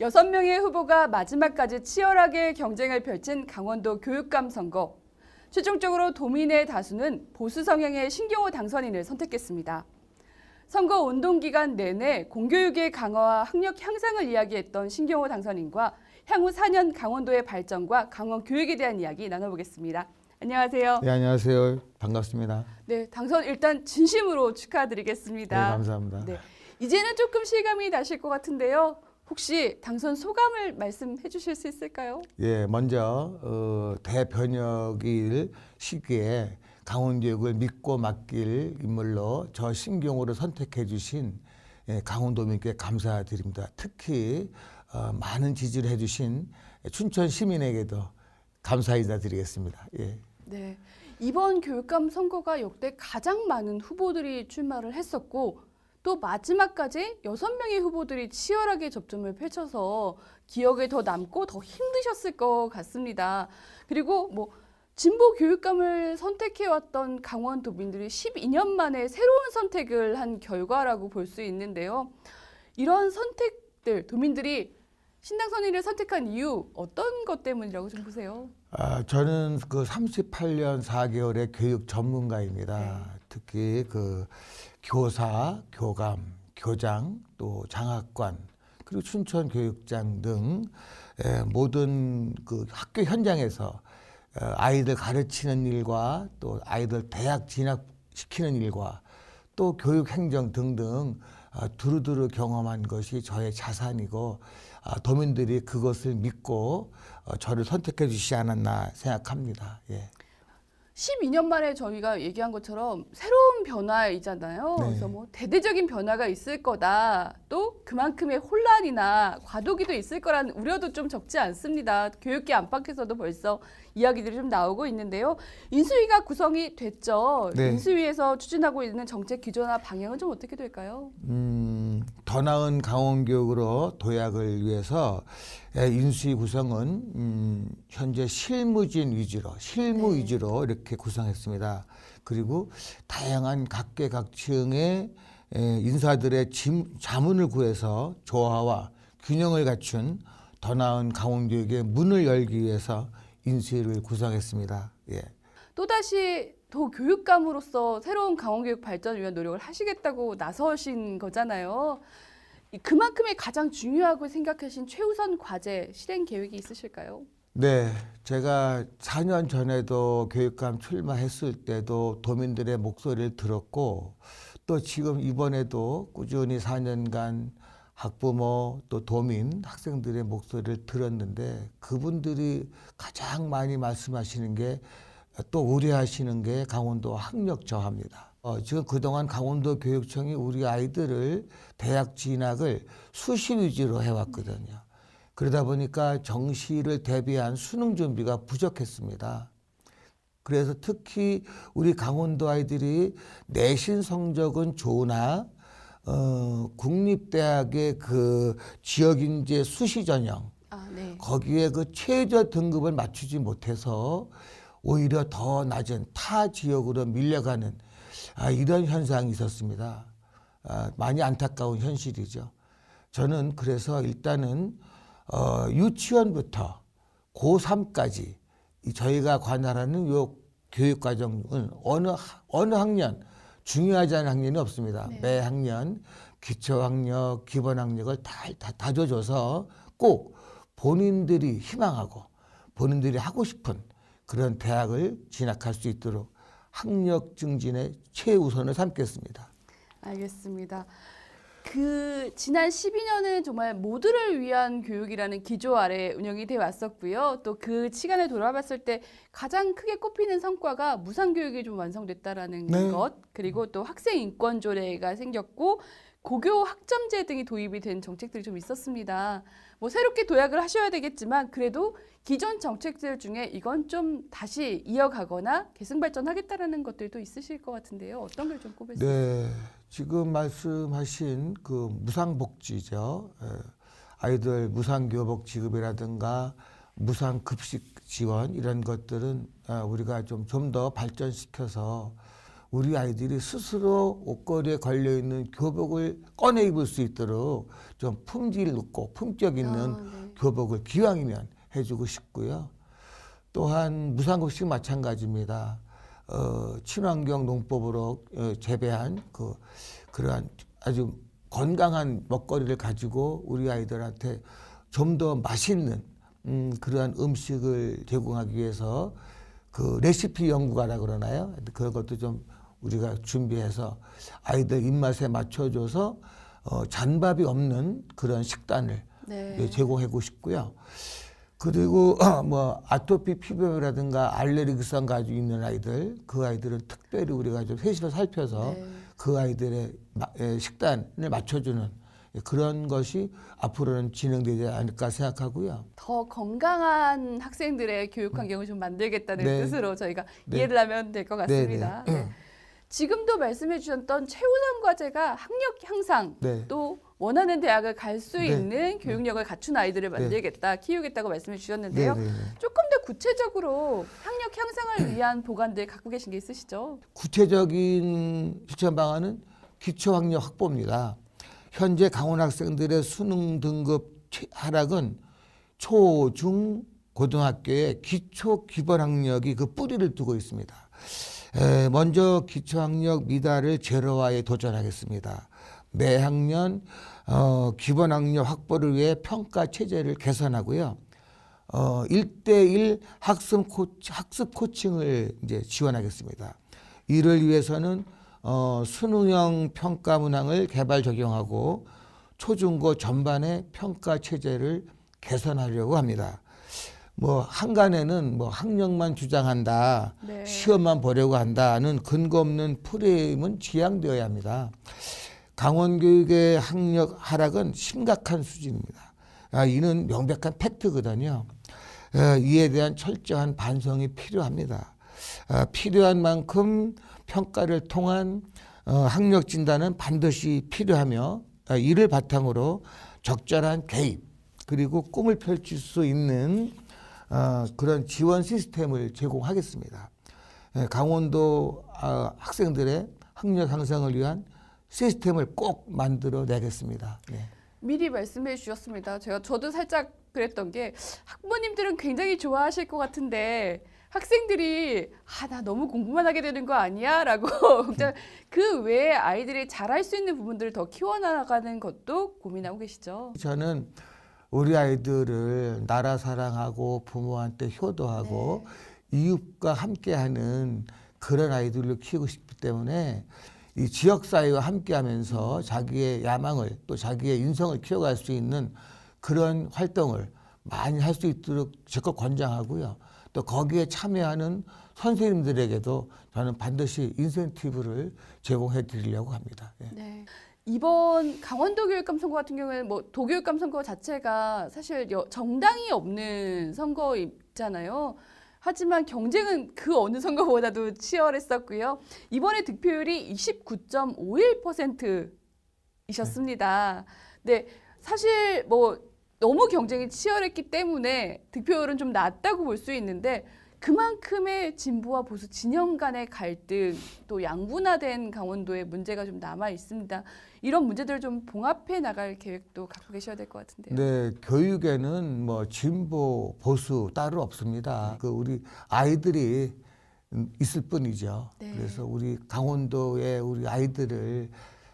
6명의 후보가 마지막까지 치열하게 경쟁을 펼친 강원도 교육감 선거. 최종적으로 도민의 다수는 보수 성향의 신경호 당선인을 선택했습니다. 선거 운동 기간 내내 공교육의 강화와 학력 향상을 이야기했던 신경호 당선인과 향후 4년 강원도의 발전과 강원 교육에 대한 이야기 나눠보겠습니다. 안녕하세요. 네, 안녕하세요. 반갑습니다. 네, 당선 일단 진심으로 축하드리겠습니다. 네, 감사합니다. 네, 이제는 조금 실감이 나실 것 같은데요. 혹시 당선 소감을 말씀해 주실 수 있을까요? 예, 먼저 대변혁일 시기에 강원교육을 믿고 맡길 인물로 저 신경호를 선택해 주신 강원도민께 감사드립니다. 특히 많은 지지를 해주신 춘천 시민에게도 감사 인사드리겠습니다. 예. 네, 이번 교육감 선거가 역대 가장 많은 후보들이 출마를 했었고 또 마지막까지 6명의 후보들이 치열하게 접점을 펼쳐서 기억에 더 남고 더 힘드셨을 것 같습니다. 그리고 진보 교육감을 선택해왔던 강원도민들이 12년 만에 새로운 선택을 한 결과라고 볼 수 있는데요. 이런 선택들, 도민들이 신당선인을 선택한 이유 어떤 것 때문이라고 좀 보세요? 저는 그 38년 4개월의 교육 전문가입니다. 네. 특히 그 교사, 교감, 교장, 또 장학관, 그리고 춘천교육장 등 모든 그 학교 현장에서 아이들 가르치는 일과 또 아이들 대학 진학시키는 일과 또 교육행정 등등 두루두루 경험한 것이 저의 자산이고 도민들이 그것을 믿고 저를 선택해 주시지 않았나 생각합니다. 예. 12년 만에 저희가 얘기한 것처럼 새로운 변화이잖아요. 네. 그래서 대대적인 변화가 있을 거다. 또 그만큼의 혼란이나 과도기도 있을 거라는 우려도 좀 적지 않습니다. 교육계 안팎에서도 벌써 이야기들이 좀 나오고 있는데요. 인수위가 구성이 됐죠. 네. 인수위에서 추진하고 있는 정책 기조나 방향은 좀 어떻게 될까요? 더 나은 강원교육으로 도약을 위해서 인수위 구성은 현재 실무진 위주로, 실무 네. 위주로 이렇게 구성했습니다. 그리고 다양한 각계각층의 인사들의 자문을 구해서 조화와 균형을 갖춘 더 나은 강원교육의 문을 열기 위해서 인수위를 구성했습니다. 예. 또다시 도교육감으로서 새로운 강원교육 발전을 위한 노력을 하시겠다고 나서신 거잖아요. 그만큼의 가장 중요하고 생각하신 최우선 과제, 실행 계획이 있으실까요? 네, 제가 4년 전에도 교육감 출마했을 때도 도민들의 목소리를 들었고 또 지금 이번에도 꾸준히 4년간 학부모 또 도민, 학생들의 목소리를 들었는데 그분들이 가장 많이 말씀하시는 게 또 우려하시는 게 강원도 학력 저하입니다. 지금 그동안 강원도 교육청이 우리 아이들을 대학 진학을 수시 위주로 해왔거든요. 그러다 보니까 정시를 대비한 수능 준비가 부족했습니다. 그래서 특히 우리 강원도 아이들이 내신 성적은 좋으나 국립대학의 그 지역인재 수시 전형 네. 거기에 그 최저 등급을 맞추지 못해서 오히려 더 낮은 타 지역으로 밀려가는 이런 현상이 있었습니다. 많이 안타까운 현실이죠. 저는 그래서 일단은 유치원부터 고3까지 저희가 관할하는 요 교육과정은 어느 학년 중요하지 않은 학년이 없습니다. 네. 매 학년 기초학력, 기본학력을 다 다져줘서 꼭 본인들이 희망하고 본인들이 하고 싶은 그런 대학을 진학할 수 있도록 학력 증진에 최우선을 삼겠습니다. 알겠습니다. 지난 12년은 정말 모두를 위한 교육이라는 기조 아래 운영이 되어 왔었고요. 또 그 시간을 돌아봤을 때 가장 크게 꼽히는 성과가 무상교육이 좀 완성됐다라는 네. 것, 그리고 또 학생 인권 조례가 생겼고 고교 학점제 등이 도입이 된 정책들이 좀 있었습니다. 새롭게 도약을 하셔야 되겠지만 그래도 기존 정책들 중에 이건 좀 다시 이어가거나 계승 발전하겠다라는 것들도 있으실 것 같은데요. 어떤 걸 좀 꼽을 수 있어요? 네, 지금 말씀하신 그 무상복지죠. 아이들 무상교복 지급이라든가 무상급식 지원 이런 것들은 우리가 좀 더 발전시켜서 우리 아이들이 스스로 옷걸이에 걸려있는 교복을 꺼내 입을 수 있도록 좀 품질 있고 품격 있는 네. 교복을 기왕이면 해주고 싶고요. 또한 무상급식 마찬가지입니다. 친환경 농법으로 재배한 그러한 아주 건강한 먹거리를 가지고 우리 아이들한테 좀 더 맛있는 그러한 음식을 제공하기 위해서 그 레시피 연구가라 그러나요? 그런 것도 좀 우리가 준비해서 아이들 입맛에 맞춰줘서 잔밥이 없는 그런 식단을 네. 제공하고 싶고요. 그리고 뭐 아토피 피부염이라든가 알레르기성 가지고 있는 아이들, 그 아이들은 특별히 우리가 좀 세심히 살펴서 네. 그 아이들의 식단을 맞춰주는 그런 것이 앞으로는 진행되지 않을까 생각하고요. 더 건강한 학생들의 교육 환경을 좀 만들겠다는 네. 뜻으로 저희가 네. 이해를 하면 될 것 같습니다. 네, 네. 네. 지금도 말씀해 주셨던 최우선 과제가 학력 향상, 네. 또 원하는 대학을 갈 수 네. 있는 교육력을 갖춘 아이들을 만들겠다, 키우겠다고 말씀해 주셨는데요. 네, 네, 네. 조금 더 구체적으로 학력 향상을 위한 보관들 갖고 계신 게 있으시죠? 구체적인 실천 방안은 기초학력 확보입니다. 현재 강원 학생들의 수능 등급 하락은 초, 중, 고등학교의 기초 기본 학력이 그 뿌리를 두고 있습니다. 먼저 기초학력 미달을 제로화에 도전하겠습니다. 매 학년 기본 학력 확보를 위해 평가 체제를 개선하고요. 1대1 학습 코칭을 이제 지원하겠습니다. 이를 위해서는 수능형 평가 문항을 개발 적용하고 초중고 전반의 평가 체제를 개선하려고 합니다. 뭐 한간에는 뭐 학력만 주장한다, 네. 시험만 보려고 한다는 근거 없는 프레임은 지양되어야 합니다. 강원교육의 학력 하락은 심각한 수준입니다. 이는 명백한 팩트거든요. 이에 대한 철저한 반성이 필요합니다. 필요한 만큼 평가를 통한 학력 진단은 반드시 필요하며 이를 바탕으로 적절한 개입 그리고 꿈을 펼칠 수 있는 그런 지원 시스템을 제공하겠습니다. 강원도 학생들의 학력 향상을 위한 시스템을 꼭 만들어내겠습니다. 네. 미리 말씀해 주셨습니다. 저도 살짝 그랬던 게 학부모님들은 굉장히 좋아하실 것 같은데 학생들이 나 너무 공부만 하게 되는 거 아니야? 라고 그 외에 아이들이 잘할 수 있는 부분들을 더 키워나가는 것도 고민하고 계시죠? 저는 우리 아이들을 나라 사랑하고 부모한테 효도하고 이웃과 함께하는 그런 아이들로 키우고 싶기 때문에 이 지역사회와 함께하면서 자기의 야망을 또 자기의 인성을 키워갈 수 있는 그런 활동을 많이 할 수 있도록 적극 권장하고요. 또 거기에 참여하는 선생님들에게도 저는 반드시 인센티브를 제공해 드리려고 합니다. 예. 네. 이번 강원도 교육감 선거 같은 경우에는 뭐 도교육감 선거 자체가 사실 정당이 없는 선거잖아요. 하지만 경쟁은 그 어느 선거보다도 치열했었고요. 이번에 득표율이 29.51%이셨습니다. 네, 사실 뭐 너무 경쟁이 치열했기 때문에 득표율은 좀 낮다고 볼 수 있는데 그만큼의 진보와 보수 진영 간의 갈등, 또 양분화된 강원도의 문제가 좀 남아 있습니다. 이런 문제들을 좀 봉합해 나갈 계획도 갖고 계셔야 될 것 같은데요. 네, 교육에는 뭐 진보, 보수 따로 없습니다. 그 우리 아이들이 있을 뿐이죠. 네. 그래서 우리 강원도의 우리 아이들을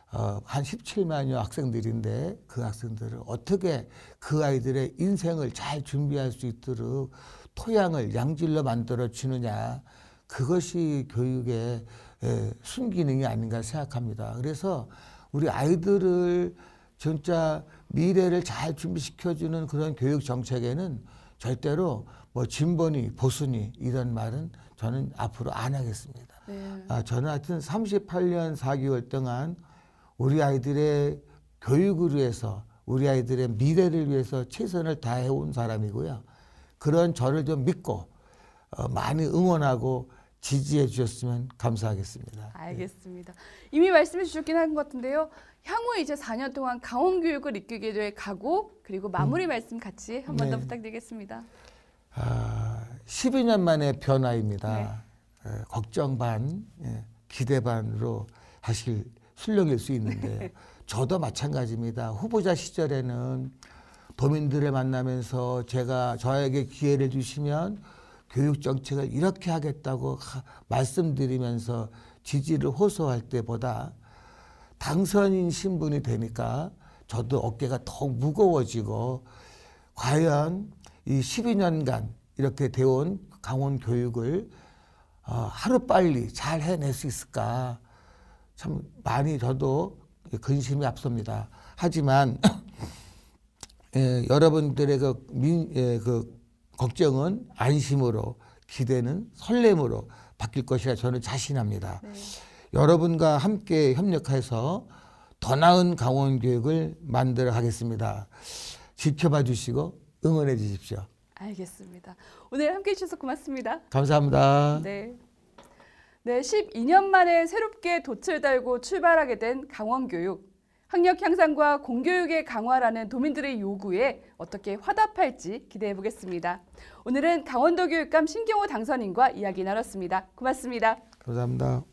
한 17만여 학생들인데 그 학생들을 어떻게 그 아이들의 인생을 잘 준비할 수 있도록 토양을 양질로 만들어 주느냐, 그것이 교육의 순기능이 아닌가 생각합니다. 그래서 우리 아이들을 진짜 미래를 잘 준비시켜주는 그런 교육 정책에는 절대로 뭐 진보니 보수니 이런 말은 저는 앞으로 안 하겠습니다. 네. 저는 하여튼 38년 4개월 동안 우리 아이들의 교육을 위해서, 우리 아이들의 미래를 위해서 최선을 다해온 사람이고요. 그런 저를 좀 믿고 많이 응원하고 지지해 주셨으면 감사하겠습니다. 알겠습니다. 이미 말씀해 주셨긴 한 것 같은데요. 향후 이제 4년 동안 강원 교육을 이끌게 될 각오, 그리고 마무리 말씀 같이 한 번 더 네. 부탁드리겠습니다. 12년 만의 변화입니다. 걱정 반, 기대반으로 사실 술렁일 수 있는데 저도 마찬가지입니다. 후보자 시절에는 도민들을 만나면서 저에게 기회를 주시면 교육 정책을 이렇게 하겠다고 말씀드리면서 지지를 호소할 때보다 당선인 신분이 되니까 저도 어깨가 더 무거워지고 과연 이 12년간 이렇게 되어온 강원 교육을 하루빨리 잘 해낼 수 있을까 참 많이 저도 근심이 앞섭니다. 하지만 여러분들의 그 걱정은 안심으로 기대는 설렘으로 바뀔 것이라 저는 자신합니다. 네. 여러분과 함께 협력해서 더 나은 강원 교육을 만들어 가겠습니다. 지켜봐 주시고 응원해 주십시오. 알겠습니다. 오늘 함께해 주셔서 고맙습니다. 감사합니다. 네. 네, 12년 만에 새롭게 돛을 달고 출발하게 된 강원교육. 학력 향상과 공교육의 강화라는 도민들의 요구에 어떻게 화답할지 기대해 보겠습니다. 오늘은 강원도 교육감 신경호 당선인과 이야기 나눴습니다. 고맙습니다. 감사합니다.